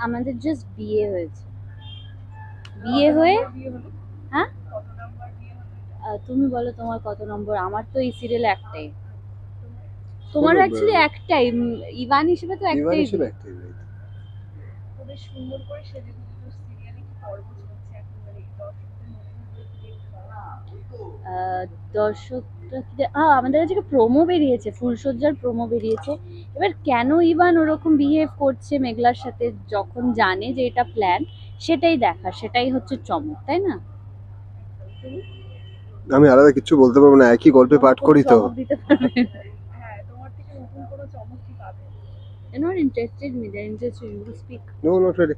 আমাদের জাস্ট বিয়ে হয়েছে, বিয়ে হয়ে হ্যাঁ তুমি বলো তোমার কত নম্বর? আমার তো এই সিরিয়াল একটাই, তোমারও অ্যাকচুয়ালি একটাই, ইভান হিসেবে তো একটাই। বেশ সুন্দর করে সেজে গুজে তো সিরিয়ালে কি পর্ব চলছে এখন, মানে দর্শকরা আমাদের কাছে প্রোমো বেরিয়েছে, ফুলসজ্জার প্রোমো বেরিয়েছে। এবার কেন ইভান ওরকম বিহেভ করছে মেঘলার সাথে যখন জানে যে এটা প্ল্যান, সেটাই দেখা, সেটাই হচ্ছে চমক, তাই না? আমি আলাদা কিছু বলতে পারবো না, একই গল্পে পাঠ করি তো। হ্যাঁ, তোমার থেকে নতুন কোনো চমক কি পাবে? You're not interested in me, they're interested in you to speak. No not really.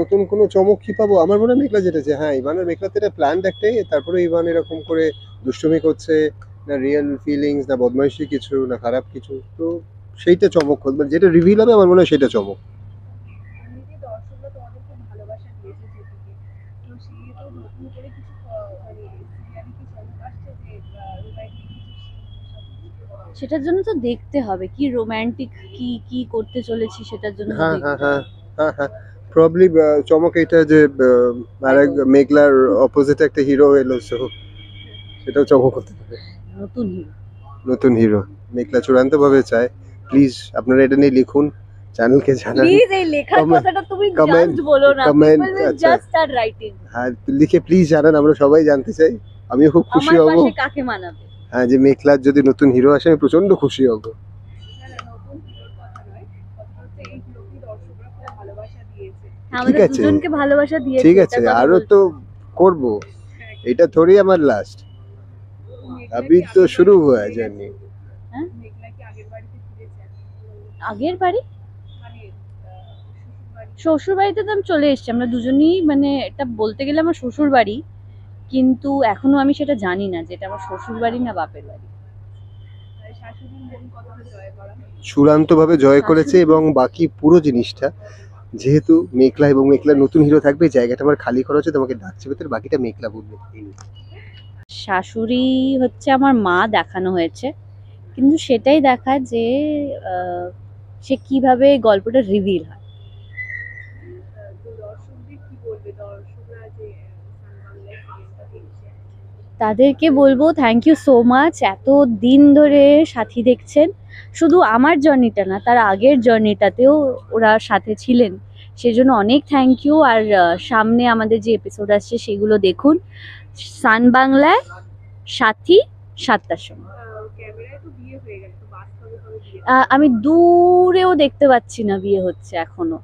নতুন কোনো চমক কি পাবো? আমার মনে হয় মেঘলা যেটা যে হ্যাঁ ইভানের মেঘলাতে এটা প্ল্যান একটাই, তারপরে ইভান এরকম করে দুষ্টুমি করছে, না রিয়েল ফিলিংস, না বদমাইশি কিছু, না খারাপ কিছু, তো সেইটা চমক, মানে যেটা রিভিল হবে আমার মনে হয় সেটা চমক। এমনিতে দর্শকরা তোমাদের খুব ভালোবাসা দিয়েছে যেদিকে, তো সেই তো নতুন করে কিছু মানে সিরিয়ালে কি চমক আসছে যে রোমান্টিক কিছু সেটার জন্য তো দেখতে হবে কি রোমান্টিক, কি কি করতে চলেছি, সেটার জন্য তো হ্যাঁ দেখতে হ্যাঁ হবে। হ্যাঁ হ্যাঁ হ্যাঁ প্রবলি চমক এটা যে আরেক মেঘলার অপোজিটে একটা হিরো এলো, সো সেটাও চমক হতে পারে। নতুন হিরো, নতুন হিরো মেঘলা চূড়ান্ত ভাবে চায়। প্লিজ আপনারা এটা নিয়ে লিখুন, চ্যানেলকে জানান। প্লিজ এই লেখার কথাটা তুমি জাস্ট বলো না, কমেন্ট, পিপল উইল আচ্ছা জাস্ট স্টার্ট রাইটিং। হ্যাঁ লিখে প্লিজ জানান, আমরা সবাই জানতে চাই। আমিও খুব খুশি আমার হব। পাশে কাকে মানাবে? হ্যাঁ, যে মেঘলার যদি নতুন হিরো আসে আমি প্রচন্ড খুশি হব। না না, নতুন হিরোর কথা নয়, কথা হচ্ছে এই হিরোকে দর্শকরা খুব ভালোবাসা দিয়েছে। আমাদের আছে, দুজনকে ভালোবাসা দিয়েছে, ঠিক আছে, এটার কথা আরো বলছি। তো করব, এটা থোড়ি আমার লাস্ট, अभी तो शुरू हुआ है জার্নি। হ্যাঁ, মেঘলা কি আগের বাড়িতে ফিরেছে? আগের বাড়ি মানে শ্বশুর বাড়িতে তো আমি চলে এসেছি, আমরা দুজনেই, মানে এটা বলতে গেলে আমার শ্বশুর বাড়ি, কিন্তু এখনো আমি সেটা জানি না যে এটা আমার শ্বশুর বাড়ি না বাপের বাড়ি। শাশুড়ির মন কতটা জয় করা? চূড়ান্তভাবে জয় করেছে, এবং বাকি পুরো জিনিসটা যেহেতু মেঘলা এবং মেঘলার নতুন হিরো থাকবে, এই জায়গাটা আমার খালি করা হচ্ছে, তোমাকে ডাকছে ভেতরে, বাকিটা মেঘলা বলবে। শাশুড়ি হচ্ছে আমার মা দেখানো হয়েছে, কিন্তু সেটাই দেখা যে সে কিভাবে গল্পটা রিভিল হয়। তো দর্শকদের কি বলবে, দর্শকরা যে সান বাংলায় সিরিয়ালটা দেখছে? তাদেরকে বলবো থ্যাংক ইউ সো মাচ, এত দিন ধরে সাথী দেখছেন, শুধু আমার জার্নিটা না, তার আগের জার্নিটাতেও ওরা সাথে ছিলেন, সেজন্য অনেক থ্যাংক ইউ। আর সামনে আমাদের যে এপিসোড আসছে সেগুলো দেখুন সান বাংলায়, সাথী 7টার সময়। ক্যামেরায় তো বিয়ে হয়ে গেল, তো বাস্তবে কবে বিয়ে? আমি দূরেও দেখতে পাচ্ছি না বিয়ে হচ্ছে এখনো,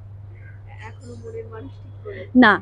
এখনো মনের মানুষ ঠিক করে না